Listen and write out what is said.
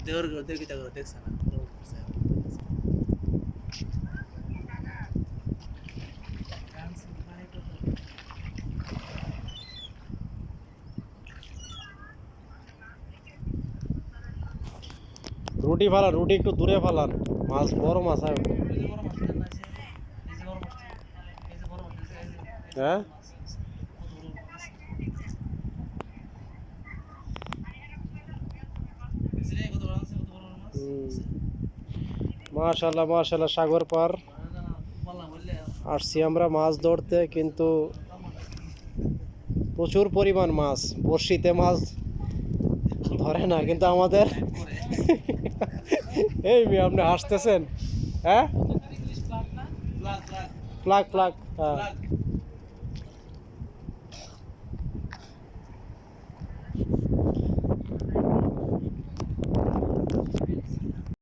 देवर की तक देख सना রুটি ফালান, রুটি একটু দূরে ফালান, মাছ বড় মাছ হয়। হ্যাঁ মাশাল্লাহ মাশাল্লাহ, সাগর পার আসছি আমরা মাছ ধরতে, কিন্তু প্রচুর পরিমাণ মাছ, বড়শিতে মাছ ধরে না কিন্তু আমাদের। এই মেয়ে আপনি হাসতেছেন? হ্যাঁ প্লাগ প্লাগ, হ্যাঁ